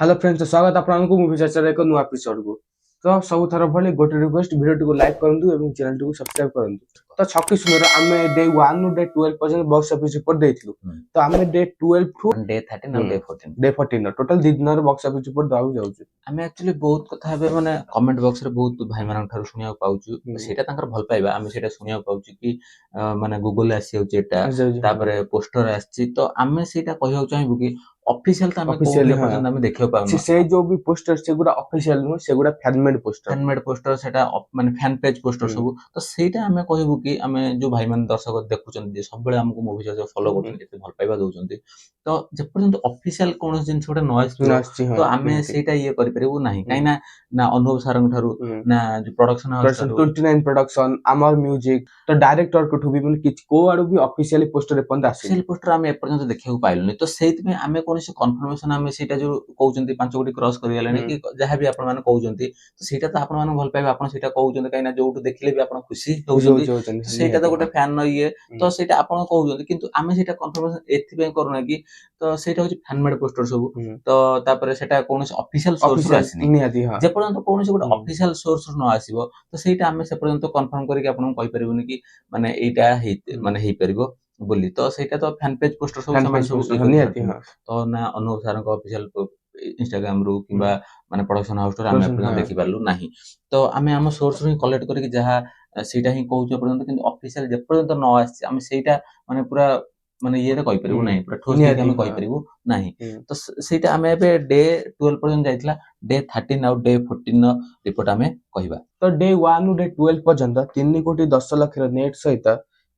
Hello friends स्वागत आपको movie चर्चा एक नुआ एपिसोड को तो सब थर भली गोटे रिक्वेस्ट वीडियो को लाइक करंतु एवं चैनल को सब्सक्राइब करंतु तो छक्की सुंदर आमे डे 1 नु डे 12 पर्यंत बॉक्स ऑफिस रिपोर्ट देथिलु तो आमे डे 12 टू डे 13 और डे 14 टोटल दी दिन बॉक्स ऑफिस रिपोर्ट दाउ जाउछु आमे एक्चुअली बहुत कथा बे माने कमेंट बॉक्स रे बहुत भाई मान थारु सुनिया पाउछु सेटा तांकर भल पाइबा आमे सेटा सुनिया पाउछु कि माने गूगल आसी होचे एटा तापरे पोस्टर आसी तो आमे सेटा कहियो चाहिबु कि ऑफिशियल त आमे कोले पर्यंत आमे देखियो पाउनु से जो भी पोस्टर से गुडा ऑफिशियल नो से गुडा फैन मेड पोस्टर सेटा माने फैन पेज पोस्टर सब तो सेटा आमे कहिबु कि आमे जो भाई मान दर्शक देखुचन जे सब बेले हमको मूवी जो फॉलो करछन एते भल पाइबा दोचंती तो जे पर्यंत ऑफिशियल कोन जिन छोटा नॉइस तो आमे सेटा ये करि परिबु नाही काइना ना अनुभव सारंग थारु ना जो प्रोडक्शन हाउस थारु 29 प्रोडक्शन अमर म्यूजिक तो डायरेक्टर को ठुबी मन किछ को आडू भी ऑफिशियली पोस्टर पंद आसी ऑफिशियल पोस्टर आमे पर्यंत देखियो पाइलुनी तो सेति में आमे कोनसे कन्फर्मेशन आमे सेटा जो कहउचंती 5 कोटी क्रॉस करि गेलानी कि जहा भी आपण माने कहउचंती तो सेटा तो आपण माने भल पाइबा आपण सेटा कहउचंती काइना जोटु देखिले भी आपण खुशी होउचंती सेटा तो गोटे फैन न ये तो सेटा आपण कहउचंती किंतु आमे सेटा कन्फर्मेशन एथि पे करना कि तो सेटा होची फैन मेड पोस्टर सब तो तापर सेटा कोनसे ऑफिशियल सोर्स आसीनी निहाती हां जे पर्यंत कोनसे गोटे ऑफिशियल सोर्स न आसीबो तो सेटा आमे से पर्यंत कन्फर्म करि कि आपण कहि परिबोनी कि माने एटा माने हेइ परिबो बोली तो सेटा तो फैन पेज पोस्टर सब समान सब निहाती हां तो ना अनुभव सारंग ऑफिशियल इंस्टाग्राम रू किबा माने प्रोडक्शन हाउस रो आमे पर्यंत देखि पालु नाही तो आमे हम सोर्स रू कलेक्ट करि कि जहा सेटा ही कहउछ पर्यंत किंतु ऑफिशियल जे पर्यंत न आसी आमे सेटा माने पूरा माने ये रे कहि परिबो नाही पूरा ठोस के आमे कहि परिबो नाही तो सेटा आमे एबे डे 12 पर्यंत जाइतला डे 13 और डे 14 रिपोर्ट आमे कहिबा तो डे 1 नु डे 12 पर्यंत 3 कोटी 10 लाख रे नेट सहित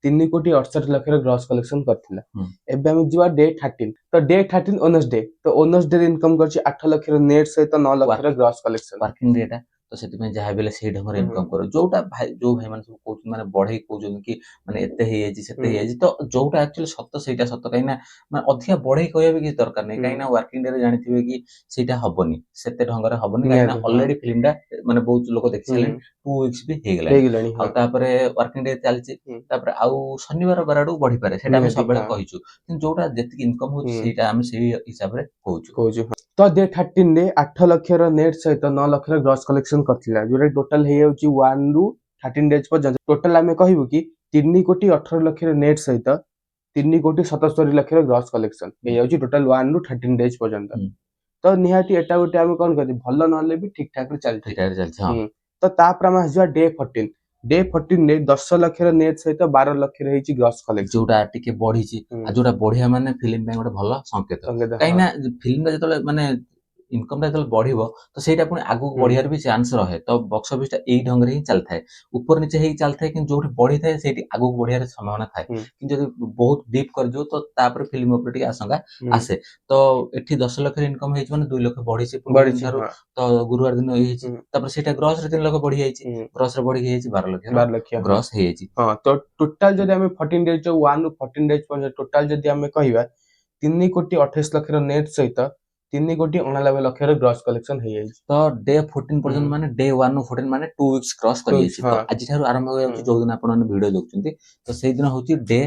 3 कोटी 68 लाख रे ग्रॉस कलेक्शन करथिला एबे हम जिवा डे 13 तो डे 13 ओनस डे तो ओनस डे इनकम करछि 8 लाख रे नेट सहित 9 लाख रे ग्रॉस कलेक्शन वर्किंग डेटा तो सेति में जहा बेले से ढंग रे इनकम करो जोटा भाई जो भाई माने सब कहउछ माने बढ़ई कहउछ कि माने एते हे एजी सेते हे एजी तो जोटा एक्चुअली सत्य सेटा सत्य काइना माने अधिया बढ़ई कहबे कि दरकार नै काइना वर्किंग डे रे जानिथिबे कि सेटा हबनी सेते ढंग रे हबनी काइना ऑलरेडी फिल्म दा माने बहुत लोक देखिसले 2 वीक्स भी हे गेला आ तापरे वर्किंग डे चलछि तापरे आउ शनिवार बराडू बढ़ी पारे सेटा हम सब बेले कहिछु किंतु जोटा जेति इनकम होछि सेटा हम सेही हिसाब रे कहउछु तो डे 13 रे 8 लाख रो नेट सहित 9 लाख रो ग्रॉस कलेक्शन करथिला जोरे टोटल हे होची 1 रु 13 डेज पर्यंत टोटल आमे कहिबो कि 3 कोटी 18 लाख रो नेट सहित 3 कोटी 77 लाख रो ग्रॉस कलेक्शन हे होची टोटल 1 रु 13 डेज पर्यंत तो निहाती एटा गोटे आमे कोन करती भलो नले भी ठीक ठाक रे चलथि हां तो तापर आमे हजवा डे 14 रे 10 लाख रो नेट सहित 12 लाख रो हेची ग्रॉस कलेक्शन जोटा टिके बढ़ी छि आ जोटा बढ़िया माने फिल्म पे गोटे भलो संकेत काइना फिल्म दा जतले माने इनकम दा जतले बढ़िबो तो सेटा पुनी आगु बढ़ियार भी चांस रहे तो बॉक्स ऑफिस ता एई ढंग रे ही चलथाय ऊपर नीचे हेई चलथाय कि जोठी बढ़ी थाय सेठी आगु बढ़ियार संभावना थाय कि जदि बहुत डीप कर जो तो तापर फिल्म ऊपर टी आशंका आसे तो एठी 10 लाख रे इनकम हेछि माने 2 लाख बढ़ी छि तो गुरुवार दिन हेछि तापर सेटा ग्रॉस रे 3 लाख बढ़ी जाइछि ग्रॉस रे बढ़ी हेछि 12 लाख ग्रॉस हेछि हां तो टोटल जदि हमें 14 डेज 1 टू 14 डेज पर टोटल जदि हमें कहिबा 3 कोटी 28 लाख रो नेट सहित 3 कोटी 89 लाख रो ग्रॉस कलेक्शन हे जाइछि तो डे 14 पर्यंत माने डे 1 नु 14 माने 2 वीक्स क्रॉस करि जाइछि तो आज थारु आरंभ हो जाउछि जो दिन आपण माने वीडियो देखुचंती तो सेहि दिन होछि डे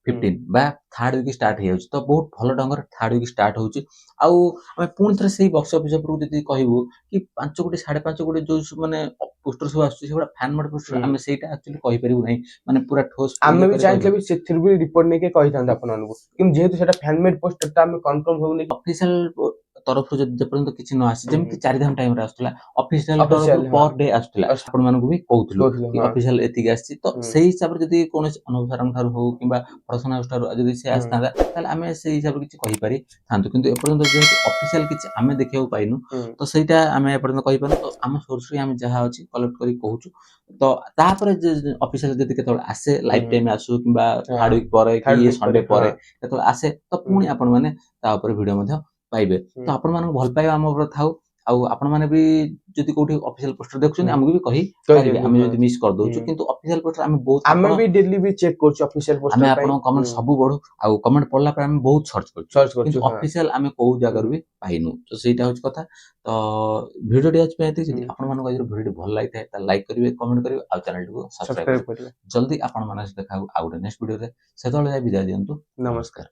15 बा थर्ड वीक स्टार्ट हे जाउछि तो बहुत भलो ढंगर थर्ड वीक स्टार्ट होउछि आउ हमें पुन थरे सेही बॉक्स ऑफिस पर जदि कहिबो कि 5 कोटी 5.5 कोटी जो माने पोस्टर सब आछी सेबा फैन मोड पोस्टर हमें सेटा एक्चुअली कहि परिबो नै माने पूरा ठोस हमें भी चाहले भी सेथिर भी रिपोर्ट नै के कहि थांदा आपण मानको कि जेहेतु सेटा फैन मेड पोस्टर ता हमें कंफर्म होउनी ऑफिशियल तरफ जे पर्यंत किछि न आसी जेमति 4 धाम टाइम रे आस्तला ऑफिशियल तरफ पर डे आस्तला आपण मानको भी कहउथलो कि ऑफिशियल एति आसी तो सेही हिसाब रे जदि कोनस अनुसारण थारु हो किबा प्रोडक्शन हाउस थारु जदि से आस्तादा ताले हमें सेही हिसाब रे किछि कहि पारि थांतु किंतु ए पर्यंत जे ऑफिशियल किछि हमें देखियो पाइनु तो सेटा हमें ए पर्यंत कहि पानु तो हम सोर्स रे हम जहा अछि कलेक्ट करि कहउछु तो तापर जे ऑफिशियल जदि केतोल आसे लाइफ टाइम आसु किबा थर्ड वीक परे कि संडे परे केतोल आसे तो पुनी आपण माने ता ऊपर वीडियो मध्ये पाइबे तो आपण मानको भल पाइबा हम ऊपर थाउ आउ आपण माने भी जदि कोठी ऑफिशियल पोस्टर देखुछन हमहु भी कहि पारिबे हम जदि मिस कर दोछु किंतु ऑफिशियल पोस्टर हम बहुत हम भी डेली भी चेक करछु ऑफिशियल पोस्टर हम आपण कमेंट सब बढु आउ कमेंट पढला पर हम बहुत सर्च करछु किंतु ऑफिशियल हम को जगह भी पाइनु तो सेटा होछ कथा तो वीडियो आज पे एति जदि आपण मानको आज वीडियो भल लागिथाय त लाइक करिवे कमेंट करिवे आ चैनल को सब्सक्राइब करिवे जल्दी आपण मानस देखाउ आउ नेक्स्ट वीडियो रे सेतोले जाय विदाय दियंतु नमस्कार।